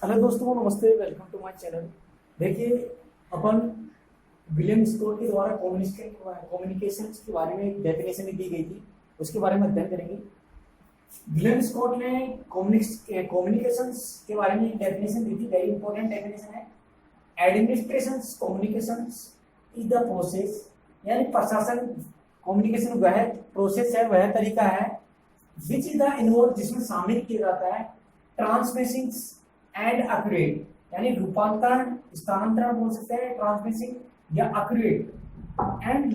Hello दोस्तों, नमस्ते। Welcome to my channel. देखिए, अपन विलियम स्कोट के द्वारा कम्युनिकेशन के बारे में एक डेफिनेशन दी गई थी, उसके बारे में अध्ययन करेंगे। विलियम स्कोट ने कम्युनिकेशन के बारे में एक डेफिनेशन दी थी, वेरी इंपॉर्टेंट डेफिनेशन है। Administration communication is the process, यानी प्रशासन कम्युनिकेशन वह प्रोसेस है, वह तरीका है विच इज द इन्वॉल्व, जिसमें शामिल किया जाता है ट्रांसमिशन एंड एक्यूरेट, यानी रूपांतरण, स्थानांतरण बोल सकते हैं, ट्रांसमिशन या accurate and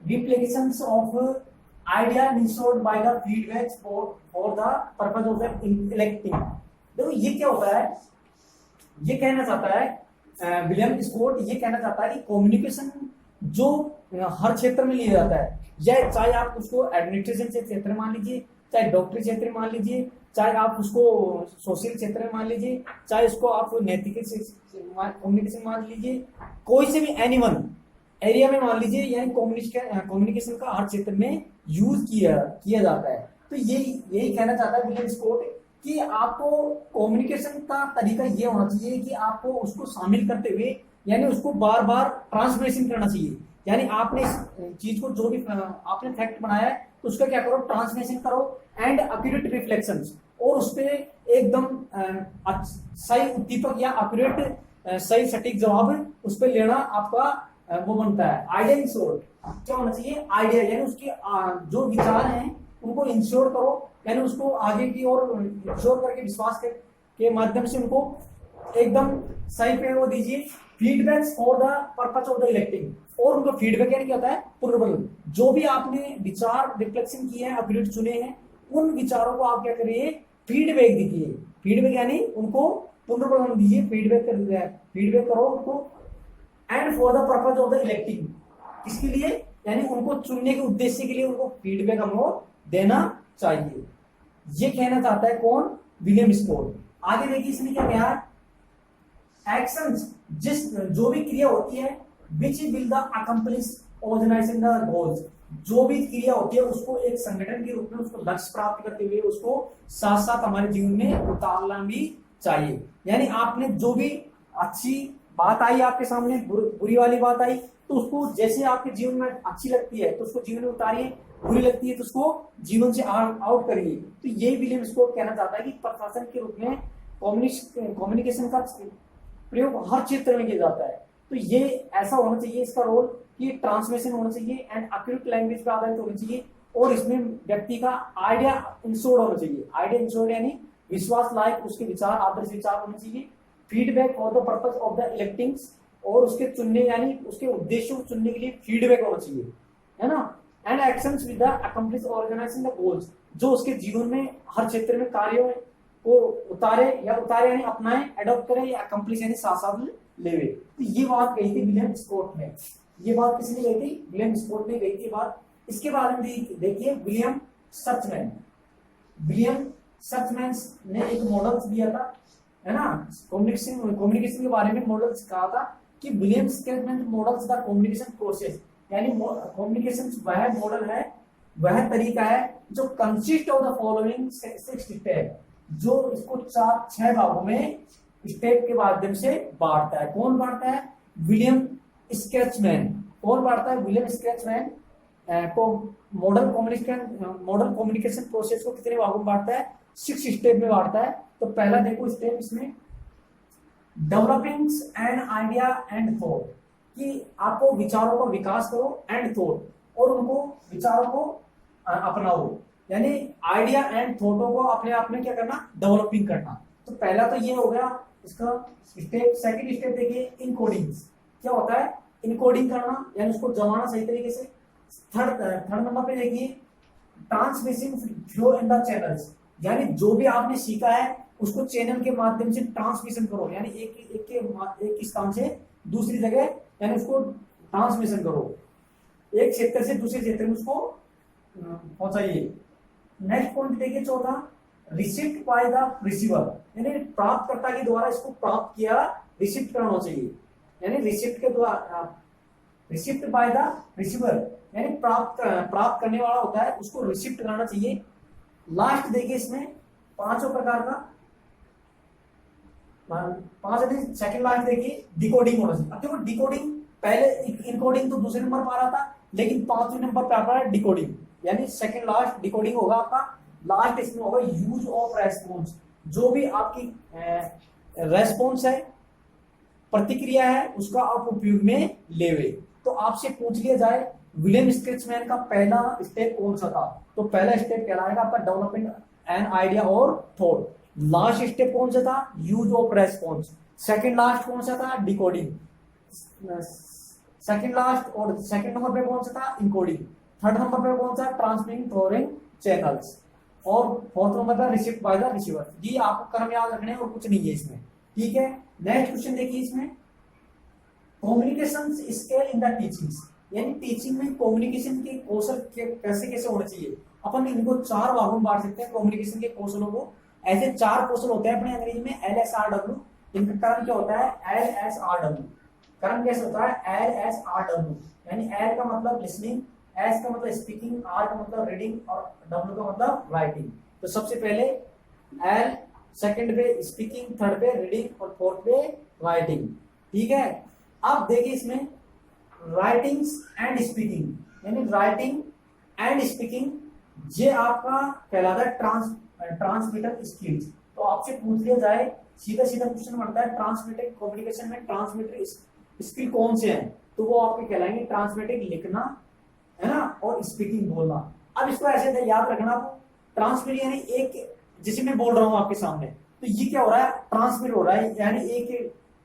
replication of idea insured by the feedback for the purpose of the electing. देखो ये क्या होता है, ये कहना चाहता है विलियम स्कॉट, ये कहना चाहता है कि कम्युनिकेशन जो हर क्षेत्र में लिया जाता है, या चाहे आप उसको एडमिनिस्ट्रेशन से क्षेत्र मान लीजिए, चाहे डॉक्टरी क्षेत्र मान लीजिए, चाहे आप उसको सोशल क्षेत्र में मान लीजिए, चाहे उसको आप नैतिक कम्युनिकेशन मान लीजिए, कोई से भी एनीवन एरिया में मान लीजिए, यानी कम्युनिकेशन का हर क्षेत्र में यूज किया जाता है। तो यही कहना चाहता है विलियम स्कॉट कि आपको कम्युनिकेशन का तरीका ये होना चाहिए कि आपको उसको शामिल करते हुए, यानी उसको बार बार ट्रांसलेशन करना चाहिए। यानी आपने इस चीज को, जो भी आपने फैक्ट बनाया है, तो उसका क्या करो, ट्रांसलेशन करो एंड एक्यूरेट रिफ्लेक्शंस, और उस पे एकदम सही उद्दीपक या एक्यूरेट सही सटीक जवाब उस पे लेना आपका वो बनता है। आइडिया इंश्योर्ड क्या होना चाहिए, आइडिया यानी उसके जो विचार हैं उनको इंश्योर करो, यानी उसको आगे की ओर इंश्योर करके विश्वास के माध्यम से उनको एकदम सही पे वो दीजिए। Feedbacks for the purpose of the electing, और उनका फीडबैक यानी क्या होता है, पुनर्बल। जो भी आपने विचार रिफ्लेक्शन किए हैं, अपडेट चुने हैं, उन विचारों को आप क्या करिए, फीडबैक दीजिए। फीडबैक यानी उनको पुनर्बल दीजिए, फीडबैक करो उनको। And for the purpose of the electing, किसके लिए, यानी उनको चुनने के उद्देश्य के लिए उनको फीडबैक हमको देना चाहिए। ये कहना चाहता है कौन, विलियम स्कॉट। आगे देखिए इसने क्या कहा, एक्शंस जो भी क्रिया होती है, which will the accomplish organizing the goals, जो भी क्रिया होती है उसको एक संगठन के रूप में उसको लक्ष्य प्राप्त करते हुए उसको साथ साथ हमारे जीवन में उतारना भी चाहिए। यानी आपने जो भी अच्छी बात आई आपके सामने, बुरी वाली बात आई, तो उसको जैसे आपके जीवन में अच्छी लगती है तो उसको जीवन में उतारिए, बुरी लगती है तो उसको जीवन से आउट करिए। तो यही विलियम स्कॉट कहना चाहता है कि प्रशासन के रूप में कम्युनिकेशन का प्रयोग हर क्षेत्र में किया जाता है। तो ये ऐसा होना चाहिए इसका रोल कि ट्रांसलेशन होना चाहिए एंड एक्यूरेट लैंग्वेज पे आधारित होना चाहिए, और इसमें व्यक्ति का आइडिया इंश्योर्ड होना चाहिए। आइडिया इंश्योर्ड यानी विश्वास लायक उसके विचार, आदर्श विचार होने चाहिए। Feedback for the purpose of the electings, और उसके चुनने यानी उसके उद्देश्यों को चुनने के लिए फीडबैक होना चाहिए, है ना। And actions with the accomplish organizing the goals, जो उसके जीवन में हर क्षेत्र में कार्यों को उतारे यानी अपनाए, एडॉप्ट करे, या अकम्प्लिश यानी साथ साथ लेवे। तो ये बात कही थी विलियम स्कॉट ने। ये बात किसने कही थी, विलियम स्कॉट ने कही थी बात। इसके बारे में देखिए विलियम सर्चमैन। विलियम सर्चमैन ने एक मॉडल दिया था, है ना, कम्युनिकेशन के बारे में मॉडल्स कहा था कि William सर्चमैन models the communication process, यानी कम्युनिकेशन वह मॉडल है, वह तरीका है जो consist of the following 6 step, जो इसको 6 भागों में स्टेप के माध्यम से बांटता है। कौन बांटता है, विलियम स्केचमैन। कौन बांटता है, विलियम स्केचमैन को मॉडल कम्युनिकेशन प्रोसेस को कितने भागों में बांटता है, 6 स्टेप में बांटता है। तो पहला देखो स्टेप इसमें, developing an idea and thought, कि आपको विचारों का विकास करो, एंड थॉट, और उनको विचारों को अपनाओ, यानी आइडिया एंड थॉटों को अपने आप में क्या करना, डेवलपिंग करना। तो पहला तो ये हो गया इसका स्टेप। सेकंड स्टेप देखिए इनकोडिंग, क्या होता है, इनकोडिंग करना, यानी उसको जमाना सही तरीके से। थर्ड नंबर पे देखिए transmission flow in the channels, यानी जो भी आपने सीखा है उसको चैनल के माध्यम से ट्रांसमिशन करो, यानी एक स्थान से दूसरी जगह, यानी उसको ट्रांसमिशन करो, एक क्षेत्र से दूसरे क्षेत्र में उसको पहुंचाइए। नेक्स्ट पॉइंट देखिए चौथा, रिसीव्ड बाय द रिसीवर, यानी प्राप्तकर्ता के द्वारा इसको प्राप्त किया, रिसीव करना चाहिए, यानी रिसीव्ड के द्वारा, रिसीव्ड बाय द रिसीवर, यानी प्राप्त करने वाला होता है उसको रिसीव्ड कराना चाहिए। लास्ट देखिए इसमें 5 प्रकार का पांच सेकंड लास्ट देखिए डिकोडिंग होना चाहिए। अब देखो डिकोडिंग पहले इनकोडिंग तो दूसरे नंबर पर आ रहा था, लेकिन पांचवें नंबर पे आ रहा है डिकोडिंग, यानी सेकंड लास्ट डिकोडिंग होगा आपका। लास्ट इसमें होगा यूज ऑफ रेस्पॉन्स, जो भी आपकी रेस्पॉन्स है, प्रतिक्रिया है, उसका आप उपयोग में लेवे। तो आपसे पूछ लिया जाए विलियम स्केट्समैन का पहला स्टेप कौन सा था, तो पहला स्टेप कहलाएगा आपका डेवलपिंग एन आइडिया और थॉट। लास्ट स्टेप कौन सा था, use of response. Second last कौन सा था, डिकोडिंग। सेकंड लास्ट और सेकंड नंबर पे कौन सा था, इनकोडिंग। थर्ड नंबर पे कौन सा, ट्रांसमिटिंग थ्रू चैनल्स। और फोर्थ नंबर पर रिसीव्ड बाय द रिसीवर। ये आपको क्रम याद रखने और कुछ नहीं है इसमें, ठीक है। नेक्स्ट क्वेश्चन देखिए इसमें, communication skill in the teaching, यानी टीचिंग में कम्युनिकेशन के कौशल कैसे कैसे होने चाहिए। अपन इनको चार भागों में बांट सकते हैं कम्युनिकेशन के कौशलों को। ऐसे चार कौशल होते हैं अपने अंग्रेजी में LSRW। इनका कर्म क्या होता है, LSRW। कर्म कैसे होता है, LSRW, यानी L का मतलब लिसनिंग, S का मतलब स्पीकिंग, R का मतलब रीडिंग और W का मतलब राइटिंग। तो सबसे पहले L, सेकंड पे स्पीकिंग, थर्ड पे रीडिंग और फोर्थ पे राइटिंग, ठीक है। अब देखिए इसमें राइटिंग्स एंड स्पीकिंग, यानी राइटिंग एंड स्पीकिंग, ये आपका कहलाता है ट्रांसमीटर स्किल्स। तो आपसे पूछ लिया जाए, सीधा सीधा क्वेश्चन बनता है ट्रांसमीटर कम्युनिकेशन में ट्रांसमीटर स्किल कौन से हैं, तो वो आपके कहलाएंगे ट्रांसमीटिंग लिखना, है ना, और स्पीकिंग बोलना। अब इसको ऐसे याद रखना, ट्रांसमीट यानी एक, जैसे मैं बोल रहा हूं आपके सामने, तो ये क्या हो रहा है, ट्रांसमिट हो रहा है, यानी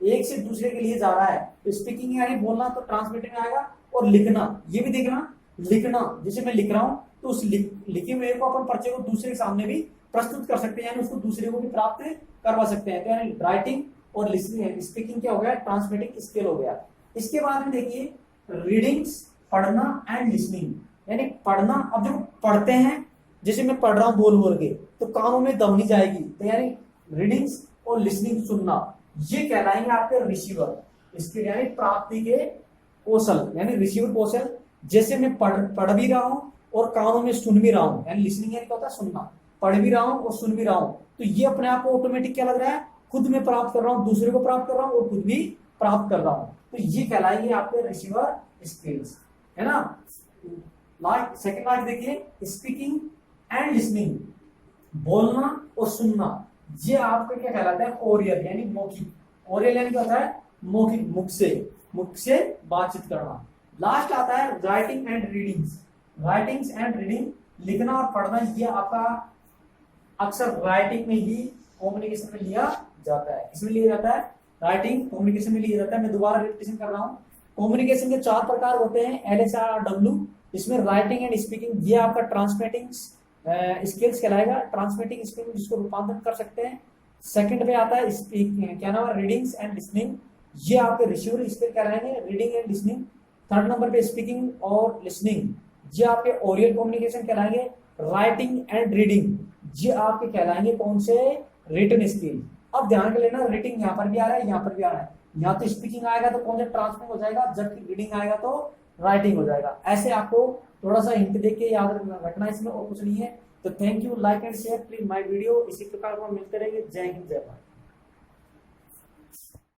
एक से दूसरे के लिए जा रहा है। तो स्पीकिंग यानी बोलना, तो ट्रांसमिटिंग में आएगा। और लिखना, ये भी देखना, लिखना, जैसे मैं लिख रहा हूं तो उस लिखे हुए को अपन पर्चे को दूसरे के सामने भी प्रस्तुत कर सकते हैं, यानी उसको दूसरे को भी प्राप्त करवा सकते हैं। तो यानी राइटिंग और लिसनिंग, स्पीकिंग क्या हो गया, ट्रांसमिटिंग स्किल हो गया। इसके बाद में देखिए रीडिंग्स, पढ़ना एंड लिसनिंग, यानी पढ़ना। अब जब पढ़ते हैं, जैसे मैं पढ़ रहा हूं बोल बोल के, तो कानों में दम नहीं जाएगी, तो यानी रीडिंग्स और लिसनिंग सुनना, ये कहलाएंगे आपके रिसीवर इसके, यानी प्राप्ति के कौशल, यानी रिसीवर कौशल। जैसे मैं पढ़ भी रहा हूं और कानों में सुन भी रहा हूं, यानी लिसनिंग यानी क्या होता है, सुनना। पढ़ भी रहा हूं और सुन भी रहा हूं, तो ये अपने आप को ऑटोमेटिक क्या लग रहा है, खुद में प्राप्त कर रहा हूं, दूसरे को प्राप्त कर रहा हूं और खुद भी प्राप्त कर रहा हूं। तो ये कहलाएंगे आपके रिसीवर स्किल्स, है ना। लास्ट सेकंड लास्ट देखिए, स्पीकिंग एंड लिसनिंग, बोलना और सुनना, ये आपका क्या कहलाता है, ओरियल, यानी मौखिक। ओरियल यानी क्या होता है, मौखिक, मुख से बातचीत करना। लास्ट आता है writing and readings, writings and reading, लिखना और पढ़ना, ये आपका अक्सर राइटिंग में ही कम्युनिकेशन में लिया जाता है। किसमें लिया जाता है, राइटिंग कम्युनिकेशन में लिया जाता है। मैं दोबारा रिपीटेशन कर रहा हूँ, कम्युनिकेशन के चार प्रकार होते हैं, LSRW। इसमें राइटिंग एंड स्पीकिंग, ये आपका ट्रांसमिटिंग स्किल्स कहलाएगा, ट्रांसमिटिंग स्किल जिसको रूपांतरण कर सकते हैं। सेकंड पे आता है क्या नाम है, रीडिंग्स एंड लिसनिंग, ये आपके रिसीवर स्किल कहलाएंगे, reading and listening. Third number पे स्पीकिंग और लिसनिंग, ये आपके ओरल कम्युनिकेशन कहलाएंगे। राइटिंग एंड रीडिंग, ये आपके कहलाएंगे कौन से, रिटन स्किल। अब ध्यान कर लेना, रीडिंग यहाँ पर भी आ रहा है, यहाँ पर भी आ रहा है। यहाँ तो स्पीकिंग आएगा तो कौन सा ट्रांसमिट हो जाएगा, जबकि रीडिंग आएगा तो राइटिंग हो जाएगा। ऐसे आपको थोड़ा सा हिंट देख के याद रखना इसमें, और कुछ नहीं है। तो thank you, like and share please my video. इसी प्रकार को मिलते रहेंगे। जय हिंद, जय भारत।